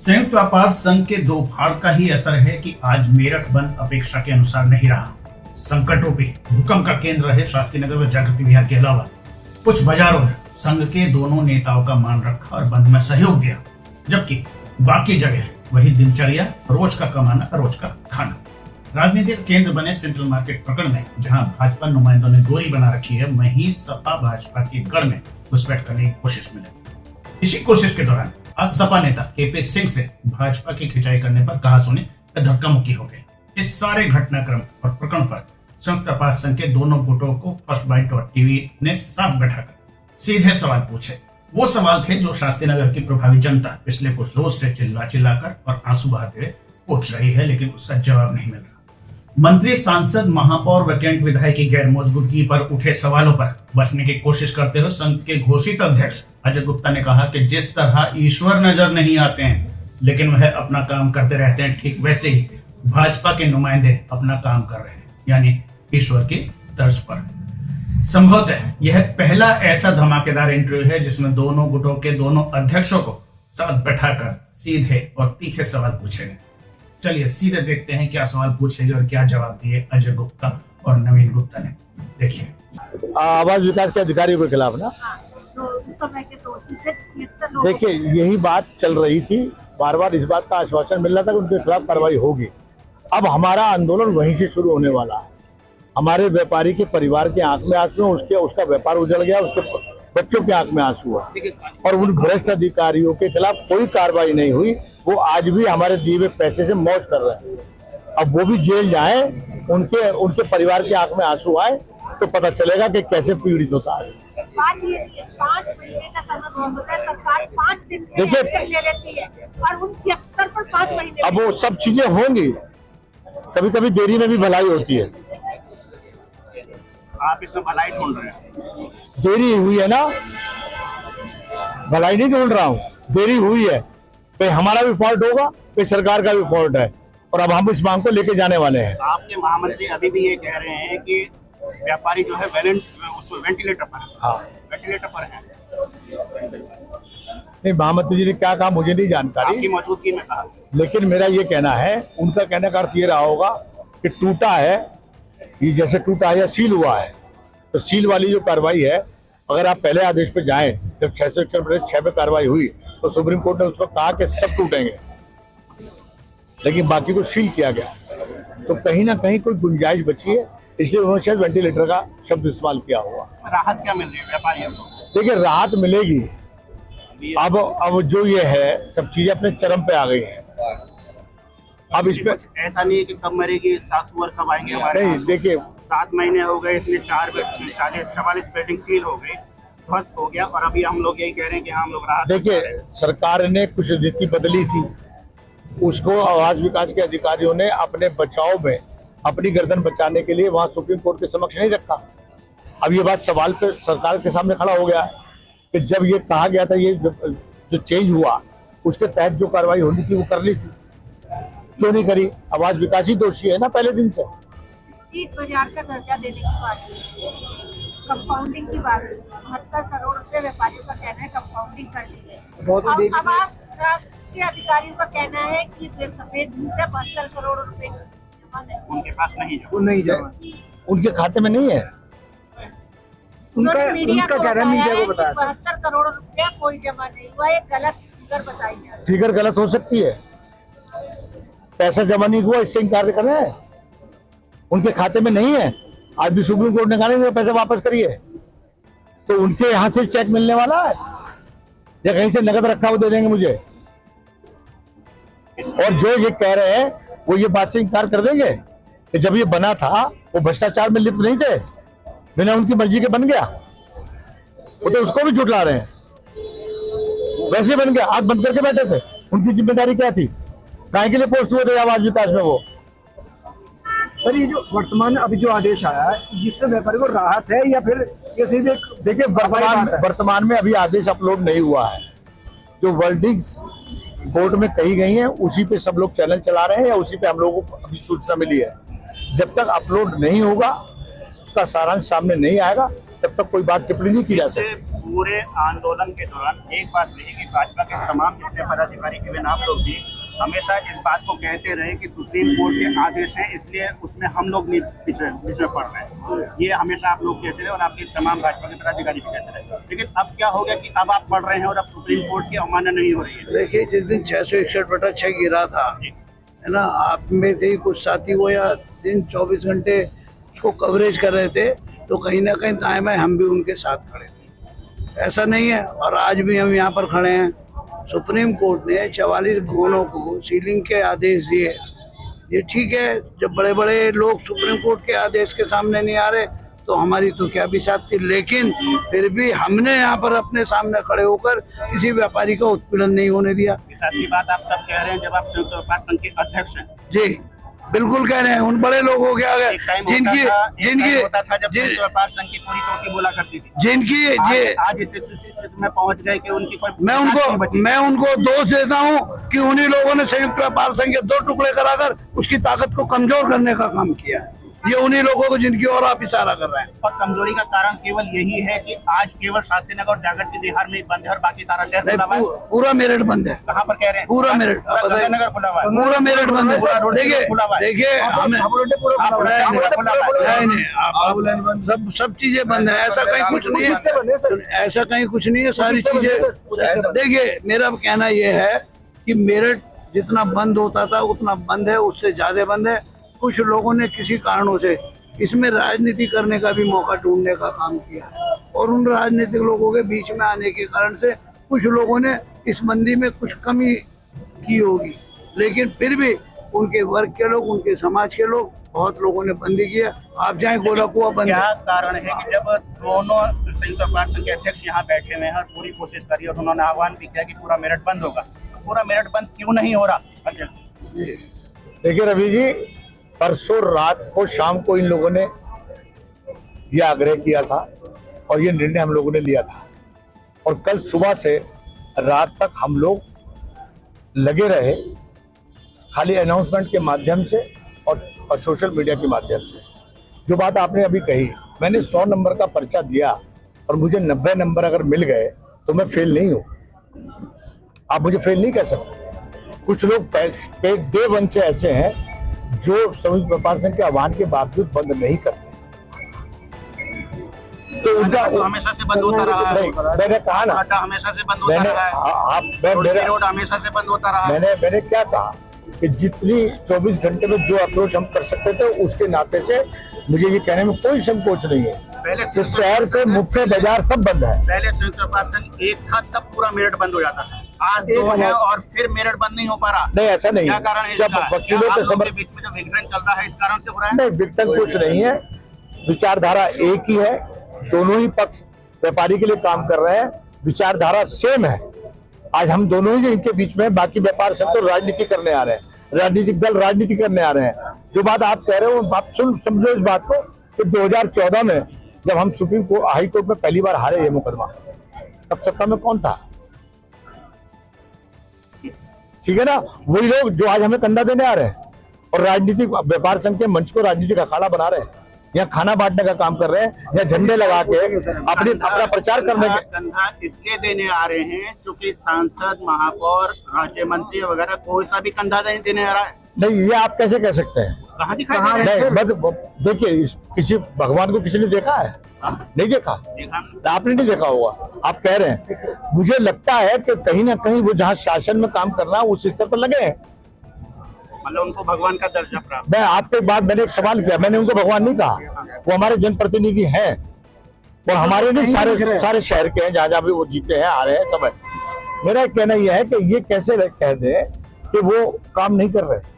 संयुक्त व्यापार संघ के दो फाड़ का ही असर है कि आज मेरठ बंद अपेक्षा के अनुसार नहीं रहा। संकटों पे भूकंप का केंद्र रहे शास्त्री नगर व जागृति विहार के अलावा कुछ बाजारों में संघ के दोनों नेताओं का मान रखा और बंद में सहयोग दिया, जबकि बाकी जगह वही दिनचर्या, रोज का कमाना, रोज का खाना। राजनीतिक केंद्र बने सेंट्रल मार्केट प्रकरण में जहां भाजपा नुमाइंदों ने दूरी बना रखी है, वहीं सपा भाजपा के गढ़ में घुसपैठ करने की कोशिश में लगी। इसी कोशिश के दौरान आज सपा नेता केपी सिंह से भाजपा की खिंचाई करने पर कहासुनी धक्का मुक्की हो गई। इस सारे घटनाक्रम और प्रकरण पर संयुक्त व्यापार संघ के दोनों गुटों को फर्स्ट बाइट और टीवी ने साथ बैठाकर सीधे सवाल पूछे। वो सवाल थे जो शास्त्री नगर की प्रभावी जनता पिछले कुछ रोज से चिल्लाकर और आंसू बहाते हुए पूछ रही है, लेकिन उसका जवाब नहीं मिल रहा। मंत्री, सांसद, महापौर, वैकेंट विधायक की गैर मौजूदगी पर उठे सवालों पर बचने की कोशिश करते हुए संघ के घोषित अध्यक्ष अजय गुप्ता ने कहा कि जिस तरह ईश्वर नजर नहीं आते हैं लेकिन वह अपना काम करते रहते हैं, ठीक वैसे ही भाजपा के नुमाइंदे अपना काम कर रहे हैं, यानी ईश्वर की तर्ज पर। संभवतः यह पहला ऐसा धमाकेदार इंटरव्यू है जिसमें दोनों गुटों के दोनों अध्यक्षों को साथ बैठाकर सीधे और तीखे सवाल पूछे गए। चलिए सीधे देखते हैं क्या सवाल पूछे गए और क्या जवाब दिए अजय गुप्ता और नवीन गुप्ता ने। देखिए, आवास विकास के अधिकारियों के खिलाफ ना, तो उस समय के दोषी थे 76 लोग। देखिए यही बात चल रही थी, बार बार इस बात का आश्वासन मिल रहा था कि उनके खिलाफ कार्रवाई होगी। अब हमारा आंदोलन वहीं से शुरू होने वाला है। हमारे व्यापारी के परिवार के आंख में आंसू है, उसका व्यापार उजड़ गया, उसके बच्चों के आंख में आंसू है और उन भ्रष्ट अधिकारियों के खिलाफ कोई कार्रवाई नहीं हुई। वो आज भी हमारे दिए हुए पैसे से मौज कर रहे हैं। अब वो भी जेल जाए, उनके परिवार के आंख में आंसू आए तो पता चलेगा कि कैसे पीड़ित होता है। बात ये 5 महीने का समय बहुत होता है, सरकार 5 दिन में एक्शन ले लेती है और उन 76 पर 5 महीने। अब वो सब चीजें होंगी, कभी कभी देरी में भी भलाई होती है। आप इसमें भलाई ढूंढ रहे हैं? देरी हुई है ना, भलाई नहीं ढूंढ रहा हूँ, देरी हुई है। कहीं हमारा भी फॉल्ट होगा, कहीं सरकार का भी फॉल्ट है और अब हम इस मांग को लेके जाने वाले हैं। आपके महामंत्री अभी भी ये कह रहे हैं कि व्यापारी जो है वेंटिलेटर पर है। हाँ, वेंटिलेटर पर है। नहीं, महामंत्री जी ने क्या कहा मुझे नहीं जानकारी, आपकी मौजूदगी में कहा। लेकिन मेरा ये कहना है, उनका कहने का अर्थ ये रहा होगा कि टूटा है, ये जैसे टूटा है या सील हुआ है, तो सील वाली जो कार्रवाई है, अगर आप पहले आदेश पे जाएं, जब 606 पे कार्रवाई हुई तो सुप्रीम कोर्ट ने उस पर कहा कि सब टूटेंगे, लेकिन बाकी को सील किया गया। तो कहीं ना कहीं कोई गुंजाइश बची है, इसलिए उन्होंने शायद वेंटिलेटर का शब्द इस्तेमाल किया हुआ। राहत क्या मिल रही है व्यापारियों को? देखिए, राहत मिलेगी। अब जो ये है, सब चीजें अपने चरम पे आ गई हैं। अब इस पे ऐसा नहीं है कि कब मरेगी सासू और कब आएंगे हमारे। नहीं, देखिए 7 महीने हो गए, इतने 44 बिल्डिंग सील हो गई, ध्वस्त हो गया और अभी हम लोग यही कह रहे हैं कि हम लोग राहत। देखिए, सरकार ने कुछ नीति बदली थी, उसको आवास विकास के अधिकारियों ने अपने बचाव में, अपनी गर्दन बचाने के लिए वहां सुप्रीम कोर्ट के समक्ष नहीं रखा। अब ये बात सवाल पे सरकार के सामने खड़ा हो गया कि जब ये कहा गया था, ये जो चेंज हुआ उसके तहत जो कार्रवाई होनी थी वो करनी थी, क्यों नहीं करी? आवास विकास ही दोषी है ना पहले दिन से। स्ट्रीट बाजार का दर्जा देने की बात है, कंपाउंडिंग की बात है। 72 करोड़ रुपए व्यापारियों का कहना है कंपाउंडिंग कर दी है। आवास विकास के अधिकारियों का कहना है कि सफेद झूठ है, 72 करोड़ रुपए जमा नहीं, उनके पास नहीं वो नहीं जमा, उनके खाते में नहीं है। उनका कह रहा है, मीडिया को बताया 72 करोड़ रुपया कोई जमा नहीं हुआ। एक गलत फिगर बताई जा रही है। फिगर गलत हो सकती है, पैसा जमा नहीं हुआ इससे इनकार कर रहे हैं। उनके खाते में नहीं है, आज भी सुप्रीम कोर्ट ने कहा नहीं पैसा वापस करिए, तो उनके यहाँ से चेक मिलने वाला है या कहीं से नकद रखा वो दे देंगे मुझे? और जो ये कह रहे हैं वो ये बात से इनकार कर देंगे कि जब ये बना था वो भ्रष्टाचार में लिप्त नहीं थे, बिना उनकी मर्जी के बन गया, वो तो उसको भी झुठला रहे हैं। वैसे बन गया, आग बंद करके बैठे थे, उनकी जिम्मेदारी क्या थी? काहे के लिए पोस्ट हुए थे आवास विकास में वो? सर, ये जो वर्तमान अभी जो आदेश आया है, इससे व्यापारी को राहत है या फिर ये सिर्फ एक? देखिए, वर्तमान में अभी आदेश अपलोड नहीं हुआ है। जो वर्डिंग्स कोर्ट में कही गई हैं उसी पे सब लोग चैनल चला रहे हैं या उसी पे हम लोगों को अभी सूचना मिली है। जब तक अपलोड नहीं होगा, उसका सारांश सामने नहीं आएगा, तब तक कोई बात टिप्पणी नहीं की जा इससे सकती। पूरे आंदोलन के दौरान एक बात रही कि भाजपा के तमाम जितने पदाधिकारी इवन आप लोग भी हमेशा इस बात को कहते रहे कि सुप्रीम कोर्ट के आदेश हैं, इसलिए उसमें हम लोग नहीं पिछड़े पड़ रहे हैं। ये हमेशा आप लोग कहते रहे और आपके तमाम भाजपा के पदाधिकारी भी कहते रहे। लेकिन अब क्या हो गया कि अब आप पढ़ रहे हैं और अब सुप्रीम कोर्ट की अवमानना नहीं हो रही है। देखिए, जिस दिन 661/6 गिरा था, है ना, आप में से ही कुछ साथी वो या दिन 24 घंटे उसको कवरेज कर रहे थे, तो कहीं ना कहीं दाएं बाएं हम भी उनके साथ खड़े थे। ऐसा नहीं है, और आज भी हम यहाँ पर खड़े हैं। सुप्रीम कोर्ट ने 44 भवनों को सीलिंग के आदेश दिए। ये ठीक है, जब बड़े बड़े लोग सुप्रीम कोर्ट के आदेश के सामने नहीं आ रहे तो हमारी तो क्या बिसात थी, लेकिन फिर भी हमने यहाँ पर अपने सामने खड़े होकर किसी व्यापारी का उत्पीड़न नहीं होने दिया। साथ ही बात आप तब कह रहे हैं जब आप संयुक्त व्यापार संघ के अध्यक्ष हैं। जी बिल्कुल कह रहे हैं, उन बड़े लोगों के आगे जिनकी होता था जब संयुक्त व्यापार संघ की पूरी तोती बोला करती थी, जिनकी आज इस स्थिति में पहुंच गए कि उनकी कोई मैं उनको दोष देता हूं कि उन्हीं लोगों ने संयुक्त व्यापार संघ के 2 टुकड़े कराकर उसकी ताकत को कमजोर करने का काम किया है। ये उन्हीं लोगों को जिनकी ओर आप इशारा कर रहे हैं। और कमजोरी का कारण केवल यही है कि आज केवल शास्त्रीनगर और जागृति बिहार में बंद है और बाकी सारा शहर खुला हुआ है। पूरा मेरठ बंद है। कहाँ पर कह रहे हैं? पूरा मेरठ, नगर खुला हुआ है। पूरा मेरठ बंद है। देखिए हमें सब चीजें बंद है, ऐसा कहीं कुछ नहीं है, ऐसा कहीं कुछ नहीं है, सारी चीजें। देखिए मेरा कहना यह है कि मेरठ जितना बंद होता था उतना बंद है, उससे ज्यादा बंद है। कुछ लोगों ने किसी कारणों से इसमें राजनीति करने का भी मौका ढूंढने का काम किया है, और उन राजनीतिक लोगों के बीच में आने के कारण से कुछ लोगों ने इस मंदी में कुछ कमी की होगी, लेकिन फिर भी उनके वर्ग के लोग, उनके समाज के लोग, बहुत लोगों ने बंदी किया। आप जाएं गोला कुआ बंद है। क्या कारण है कि जब दोनों संयुक्त व्यापार संघ के अध्यक्ष यहाँ बैठे हुए हैं और पूरी कोशिश करी और उन्होंने आह्वान भी किया कि पूरा मेरठ बंद होगा, तो पूरा मेरठ बंद क्यों नहीं हो रहा? देखिए रवि जी, परसों रात को शाम को इन लोगों ने यह आग्रह किया था और ये निर्णय हम लोगों ने लिया था, और कल सुबह से रात तक हम लोग लगे रहे, खाली अनाउंसमेंट के माध्यम से और सोशल मीडिया के माध्यम से। जो बात आपने अभी कही, मैंने 100 नंबर का पर्चा दिया और मुझे 90 नंबर अगर मिल गए तो मैं फेल नहीं हूँ। आप मुझे फेल नहीं कह सकते। कुछ लोग डे 1 से ऐसे हैं जो संयुक्त व्यापार संघ के आह्वान के बावजूद बंद नहीं करते, तो उनका हमेशा से बंद होता रहा है। मैंने कहा ना, हमेशा से बंद होता रहा है। रोड हमेशा से बंद होता रहा है। मैंने क्या कहा कि जितनी 24 घंटे में जो अप्रोच हम कर सकते थे उसके नाते से मुझे ये कहने में कोई संकोच नहीं है कि शहर के मुख्य बाजार सब बंद है। पहले संयुक्त व्यापार संघ एक था, तब पूरा मेरठ बंद हो जाता था। आज 2 है और फिर मेरठ बंद नहीं हो पा रहा। नहीं, ऐसा नहीं क्या है। कारण है? जब वकीलों के बीच में जो विघटन चल रहा है इस कारण से हो रहा है? नहीं, विघटन कुछ नहीं है, विचारधारा एक ही है, दोनों ही पक्ष व्यापारी के लिए काम कर रहे हैं, विचारधारा सेम है। आज हम दोनों ही इनके बीच में, बाकी व्यापार संघ तो राजनीति करने आ रहे हैं, राजनीतिक दल राजनीति करने आ रहे हैं। जो बात आप कह रहे हो आप समझो इस बात को कि 2014 में जब हम सुप्रीम कोर्ट, हाई कोर्ट में पहली बार हारे ये मुकदमा, तब सत्ता में कौन था? ठीक है ना, वही लोग जो आज हमें कंधा देने आ रहे हैं और राजनीतिक व्यापार संघ के मंच को राजनीतिक अखाड़ा बना रहे हैं, या खाना बांटने का काम कर रहे हैं, या झंडे लगा के अपना प्रचार करने के। कंधा इसलिए देने आ रहे हैं क्योंकि सांसद, महापौर, राज्य मंत्री वगैरह कोई सा भी कंधा नहीं देने आ रहा है। नहीं, ये आप कैसे कह सकते हैं? कहाँ दिखाई दे रहा है? नहीं, देखिए किसी भगवान को किसी ने देखा है? नहीं देखा, आपने नहीं देखा होगा, आप कह रहे हैं। मुझे लगता है कि कहीं ना कहीं वो जहाँ शासन में काम करना उस स्तर पर लगे हैं, मतलब उनको भगवान का दर्जा प्राप्त। मैं आपके बाद मैंने एक सवाल किया, मैंने उनको भगवान नहीं कहा, वो हमारे जनप्रतिनिधि हैं और हमारे नहीं, सारे शहर के हैं, जहाँ जहाँ भी वो जीते हैं, आ रहे हैं, सब है। मेरा कहना यह है कि ये कैसे कह दे कि वो काम नहीं कर रहे।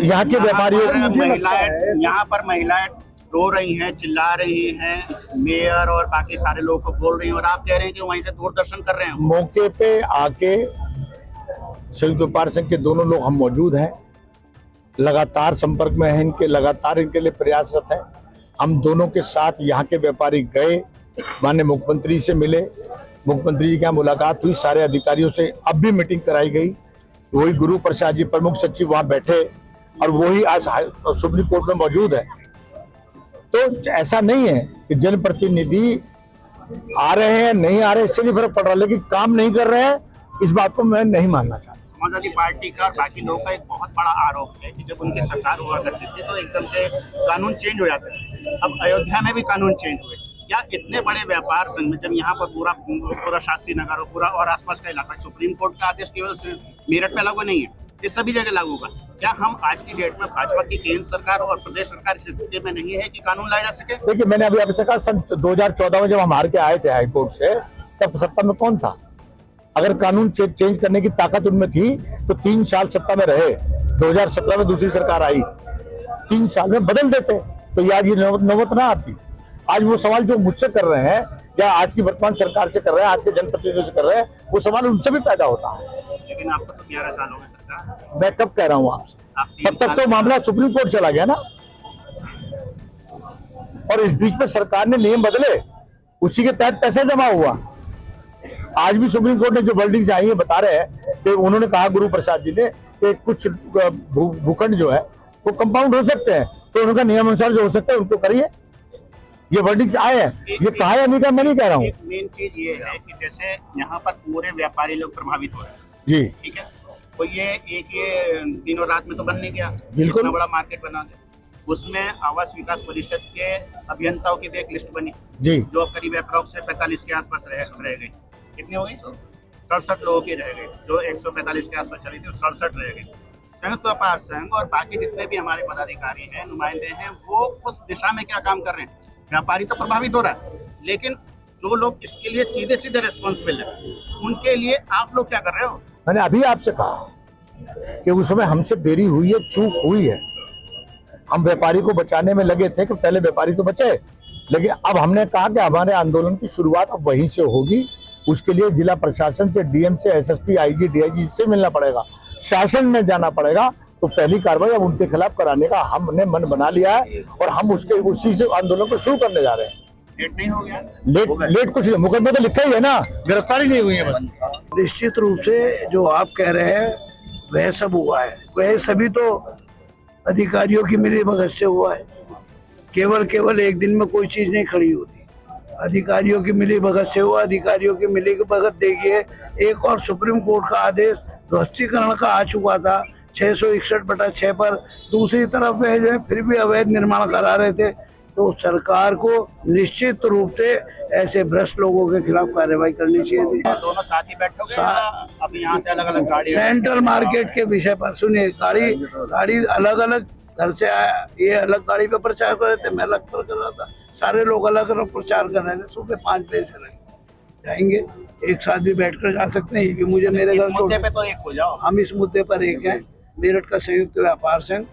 यहाँ के व्यापारियों, यहाँ पर महिलाएं रो रही हैं, चिल्ला रही हैं, मेयर और बाकी सारे लोग को बोल रही हैं, और आप कह रहे हैं कि वहीं से दूरदर्शन कर रहे हैं। मौके पे आके संयुक्त व्यापार संघ के दोनों लोग हम मौजूद हैं, लगातार संपर्क में हैं इनके, लगातार इनके लिए प्रयासरत हैं। हम दोनों के साथ यहाँ के व्यापारी गए, माननीय मुख्यमंत्री से मिले, मुख्यमंत्री जी के यहाँ मुलाकात हुई, सारे अधिकारियों से अब भी मीटिंग कराई गई। वही गुरु प्रसाद जी प्रमुख सचिव वहाँ बैठे और वही आज सुप्रीम कोर्ट में मौजूद है। तो ऐसा नहीं है कि जनप्रतिनिधि आ रहे हैं नहीं आ रहे, इससे नहीं फर्क पड़ रहा, लेकिन काम नहीं कर रहे हैं, इस बात को मैं नहीं मानना चाहता। समाजवादी पार्टी का और बाकी लोगों का एक बहुत बड़ा आरोप है कि जब उनकी सरकार हुआ करती थी तो एकदम से कानून चेंज हो जाता है। अब अयोध्या में भी कानून चेंज हुए, क्या इतने बड़े व्यापार संघ जब यहाँ पर पूरा शास्त्री नगर और पूरा और आसपास का इलाका सुप्रीम कोर्ट का आदेश केवल मेरठ में लागू नहीं है, ये सभी जगह लागू होगा। क्या हम आज की डेट में भाजपा की केंद्र सरकार और प्रदेश सरकार इस स्थिति में नहीं है कि कानून लाया जा सके? देखिए, मैंने अभी आपसे कहा सन 2014 में जब हम हार के आए थे हाईकोर्ट से, तब सत्ता में कौन था? अगर कानून चेंज करने की ताकत उनमें थी तो 3 साल सत्ता में रहे। 2017 में दूसरी सरकार आई, 3 साल में बदल देते तो ये आज ये नौबत ना आती। आज वो सवाल जो मुझसे कर रहे हैं या आज की वर्तमान सरकार से कर रहे हैं, आज के जनप्रतिनिधियों से कर रहे हैं, वो सवाल उनसे भी पैदा होता है। लेकिन आपको तो 11 साल हो गए सरकार। मैं कब कह रहा हूँ आपसे, तब तक तो मामला सुप्रीम कोर्ट चला गया ना, और इस बीच में सरकार ने नियम बदले, उसी के तहत पैसा जमा हुआ। आज भी सुप्रीम कोर्ट ने जो वर्डिंग्स आई है बता रहे हैं कि उन्होंने कहा, गुरु प्रसाद जी ने, कि कुछ भूखंड जो है वो कंपाउंड हो सकते हैं, तो उनका नियम अनुसार जो हो सकता है उनको करिए। ये वर्डिंग्स आए हैं, ये कहा या नहीं कहा मैं नहीं कह रहा हूँ। मेन चीज ये है कि जैसे यहाँ पर पूरे व्यापारी लोग प्रभावित हो रहे हैं, जी ठीक है, तो ये दिनों रात में तो बन नहीं गया, बिल्कुल। इतना बड़ा मार्केट बना दे, उसमें आवास विकास परिषद के अभियंताओं की भी एक लिस्ट बनी जी, जो करीब अप्रॉक्स से 45 के आसपास रह गई। कितनी हो गई? 67 लोगों की रह गई, जो 145 के आसपास चली थी 67 रह गई। संयुक्त व्यापार संघ और बाकी जितने भी हमारे पदाधिकारी हैं, नुमाइंदे हैं, वो उस दिशा में क्या काम कर रहे हैं? व्यापारी तो प्रभावित हो रहा है, लेकिन जो लोग इसके लिए सीधे सीधे रिस्पॉन्सिबल है, उनके लिए आप लोग क्या कर रहे हो? मैंने अभी आपसे कहा कि उस समय हमसे देरी हुई है, चूक हुई है। हम व्यापारी को बचाने में लगे थे कि पहले व्यापारी तो बचे, लेकिन अब हमने कहा कि हमारे आंदोलन की शुरुआत अब वहीं से होगी। उसके लिए जिला प्रशासन से, डीएम से, एसएसपी, आईजी, डीआईजी से मिलना पड़ेगा, शासन में जाना पड़ेगा। तो पहली कार्रवाई अब उनके खिलाफ कराने का हमने मन बना लिया है और हम उसी से आंदोलन को शुरू करने जा रहे हैं। लेट नहीं हो गया? लेट कुछ नहीं, मुकदमा तो लिखा ही है ना, गिरफ्तारी नहीं हुई है बस। निश्चित रूप से जो आप कह रहे हैं वह सब हुआ है, वह सभी तो अधिकारियों की मिलीभगत से हुआ है। केवल एक दिन में कोई चीज नहीं खड़ी होती, अधिकारियों की मिलीभगत से हुआ। अधिकारियों की मिलीभगत देखिए, एक और सुप्रीम कोर्ट का आदेश ध्वस्तीकरण का आ चुका था 661/6 पर, दूसरी तरफ वह जो है फिर भी अवैध निर्माण करा रहे थे। तो सरकार को निश्चित रूप से ऐसे भ्रष्ट लोगों के खिलाफ कार्रवाई करनी चाहिए थी। दोनों साथ ही बैठोगे या अब यहाँ से अलग अलग गाड़ी? सेंट्रल मार्केट के विषय पर सुनिए, गाड़ी अलग अलग घर से आया, ये अलग गाड़ी पे प्रचार कर रहे थे, मैं अलग पर कर रहा था, सारे लोग अलग अलग प्रचार कर रहे थे। सुबह 5 बजे से जाएंगे, एक साथ भी बैठकर जा सकते हैं। ये भी मुझे मेरे घर मुद्दे पे तो एक हो जाओ। हम इस मुद्दे पर एक हैं। मेरठ का संयुक्त व्यापार संघ,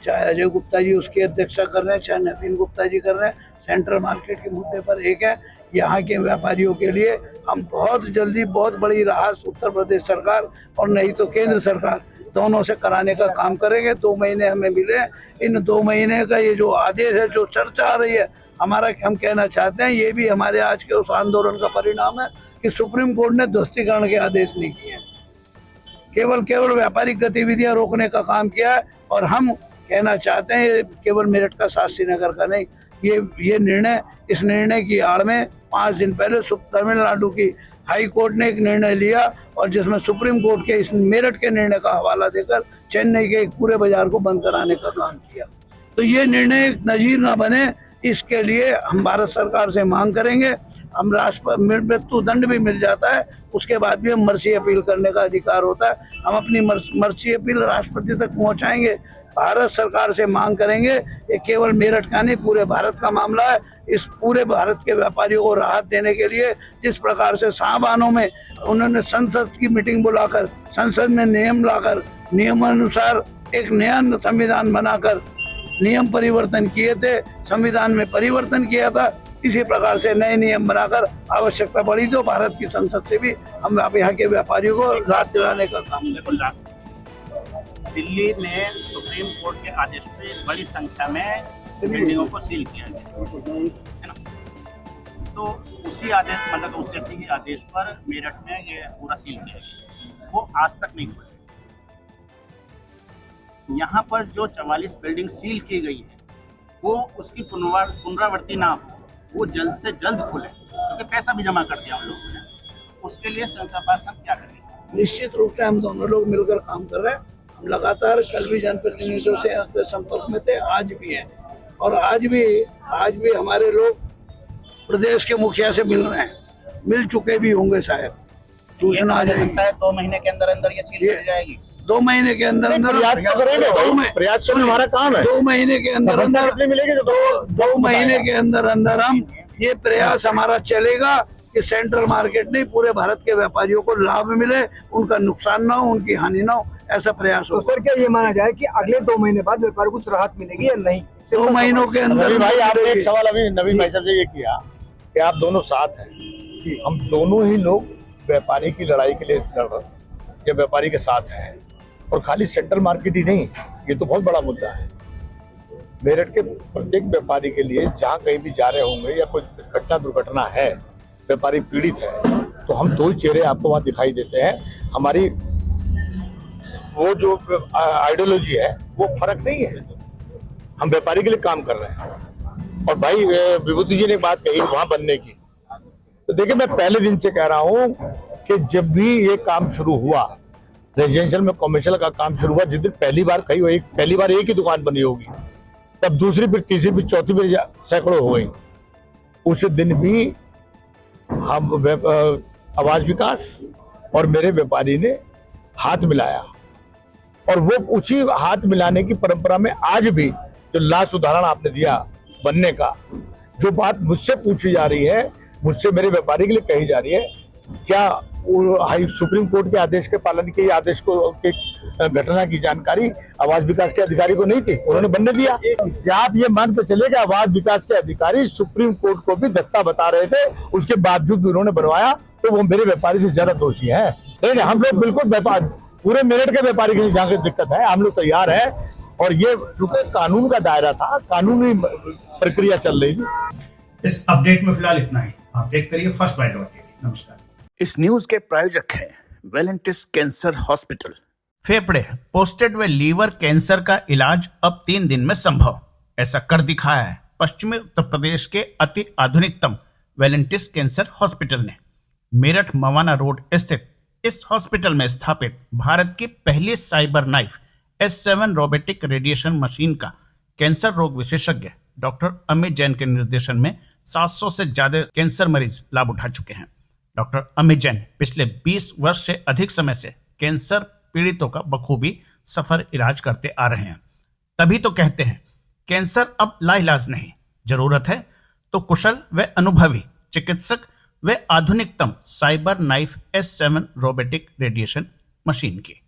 चाहे अजय गुप्ता जी उसकी अध्यक्षता कर रहे हैं, चाहे नवीन गुप्ता जी कर रहे हैं, सेंट्रल मार्केट के मुद्दे पर एक है। यहाँ के व्यापारियों के लिए हम बहुत जल्दी बहुत बड़ी राहत उत्तर प्रदेश सरकार और नहीं तो केंद्र सरकार दोनों से कराने का काम करेंगे। 2 महीने हमें मिले, इन 2 महीने का ये जो आदेश है, जो चर्चा आ रही है, हमारा हम कहना चाहते हैं ये भी हमारे आज के उस आंदोलन का परिणाम है कि सुप्रीम कोर्ट ने ध्वस्तीकरण के आदेश नहीं किए, केवल व्यापारिक गतिविधियां रोकने का काम किया है। और हम कहना चाहते हैं ये केवल मेरठ का शास्त्री नगर का नहीं, ये निर्णय, इस निर्णय की आड़ में 5 दिन पहले तमिलनाडु की हाई कोर्ट ने एक निर्णय लिया और जिसमें सुप्रीम कोर्ट के इस मेरठ के निर्णय का हवाला देकर चेन्नई के एक पूरे बाजार को बंद कराने का काम किया। तो ये निर्णय नजीर ना बने, इसके लिए हम भारत सरकार से मांग करेंगे। हम मृत्यु दंड भी मिल जाता है, उसके बाद भी हम मर्सी अपील करने का अधिकार होता है। हम अपनी मर्सी अपील राष्ट्रपति तक पहुंचाएंगे, भारत सरकार से मांग करेंगे। ये केवल मेरठ का नहीं, पूरे भारत का मामला है। इस पूरे भारत के व्यापारियों को राहत देने के लिए जिस प्रकार से शाहबानों में उन्होंने संसद की मीटिंग बुलाकर, संसद ने नियम लाकर, नियमानुसार एक नया संविधान बनाकर नियम परिवर्तन किए थे, संविधान में परिवर्तन किया था, इसी प्रकार से नए नियम बनाकर आवश्यकता पड़ी तो भारत की संसद से भी हम यहाँ के व्यापारियों को राहत दिलाने का काम करें। दिल्ली में सुप्रीम कोर्ट के आदेश पे बड़ी संख्या में बिल्डिंगों को सील किया गया है ना, तो उसी आदेश मतलब उसी ही आदेश पर मेरठ में ये पूरा सील किया गया, वो आज तक नहीं हुआ। यहाँ पर जो 44 बिल्डिंग सील की गई है वो उसकी पुनरावृत्ति ना हो, वो जल्द से जल्द खुले, क्योंकि पैसा भी जमा कर दिया हम लोगों ने। उसके लिए संघ क्या करेंगे? निश्चित रूप से हम दोनों लोग मिलकर काम कर रहे हैं। हम लगातार कल भी जनप्रतिनिधियों से संपर्क में थे, आज भी हैं, और आज भी हमारे लोग प्रदेश के मुखिया से मिल रहे हैं, मिल चुके भी होंगे शायद। सूचना आ जाएगी, 2 महीने के अंदर अंदर ये सील मिल जाएगी। 2 महीने के अंदर अंदर प्रयास तो करेंगे भाई, प्रयास करना हमारा काम है। 2 महीने के अंदर अंदर मिलेगी तो 2 महीने के अंदर अंदर हम ये प्रयास हमारा चलेगा कि सेंट्रल मार्केट नहीं, पूरे भारत के व्यापारियों को लाभ मिले, उनका नुकसान ना हो, उनकी हानि ना हो, ऐसा प्रयास तो हो। सर क्या ये माना जाए कि अगले 2 महीने बाद व्यापार को कुछ राहत मिलेगी या नहीं? 2 महीनों के अंदर भाई आपने एक सवाल अभी नबी भाई साहब से ये किया कि आप दोनों साथ हैं, कि हम दोनों ही लोग व्यापारी की लड़ाई के लिए लड़ रहे हैं, या व्यापारी के साथ हैं, और खाली सेंट्रल मार्केट ही नहीं, ये तो बहुत बड़ा मुद्दा है। मेरठ के प्रत्येक व्यापारी के लिए जहाँ कहीं भी जा रहे होंगे या कोई घटना दुर्घटना है, व्यापारी पीड़ित है, तो हम 2 चेहरे आपको वहाँ दिखाई देते हैं। हमारी वो जो आइडियोलॉजी है वो फर्क नहीं है, हम व्यापारी के लिए काम कर रहे हैं। और भाई विभूति जी ने एक बात कही वहाँ बनने की, तो देखिए मैं पहले दिन से कह रहा हूँ कि जब भी ये काम शुरू हुआ, रेजिडेंशियल में कमर्शियल का काम शुरू हुआ, जिस दिन पहली बार एक ही दुकान बनी होगी, तब दूसरी, फिर तीसरी, फिर चौथी, फिर सैकड़ों हो गई। उस दिन भी हम आवाज विकास और मेरे व्यापारी ने हाथ मिलाया, और वो उसी हाथ मिलाने की परंपरा में आज भी जो लास्ट उदाहरण आपने दिया बनने का, जो बात मुझसे पूछी जा रही है, मुझसे मेरे व्यापारी के लिए कही जा रही है, क्या हाई सुप्रीम कोर्ट के आदेश के पालन के आदेश को के घटना की जानकारी आवास विकास के अधिकारी को नहीं थी, उन्होंने बनने दिया। क्या आप ये मान के चले कि आवास विकास के अधिकारी सुप्रीम कोर्ट को भी धक्का बता रहे थे, उसके बावजूद भी उन्होंने बनवाया, तो वो मेरे व्यापारी से ज्यादा दोषी है? नहीं, हम लोग बिल्कुल व्यापार, पूरे मेरठ के व्यापारी के लिए जहाँ की दिक्कत है, हम लोग तैयार है, और ये चूंकि कानून का दायरा था, कानूनी प्रक्रिया चल रही थी। इस अपडेट में फिलहाल इतना ही। आप देखते रहिए फर्स्ट बाइट टीवी। नमस्कार। इस न्यूज के प्रायोजक हैं वेलेंटिस कैंसर हॉस्पिटल। फेफड़े, प्रोस्टेट व लीवर कैंसर का इलाज अब 3 दिन में संभव, ऐसा कर दिखाया है पश्चिमी उत्तर प्रदेश के अति आधुनिकतम वेलेंटिस कैंसर हॉस्पिटल ने। मेरठ मवाना रोड स्थित इस हॉस्पिटल में स्थापित भारत की पहली cyber knife S7 robotic radiation machine का कैंसर रोग विशेषज्ञ डॉक्टर अमित जैन के निर्देशन में 700 से ज्यादा कैंसर मरीज लाभ उठा चुके हैं। डॉक्टर अमित जैन पिछले 20 वर्ष से अधिक समय से कैंसर पीड़ितों का बखूबी सफल इलाज करते आ रहे हैं। तभी तो कहते हैं कैंसर अब लाइलाज नहीं, जरूरत है तो कुशल व अनुभवी चिकित्सक व आधुनिकतम cyber knife S7 robotic radiation machine की।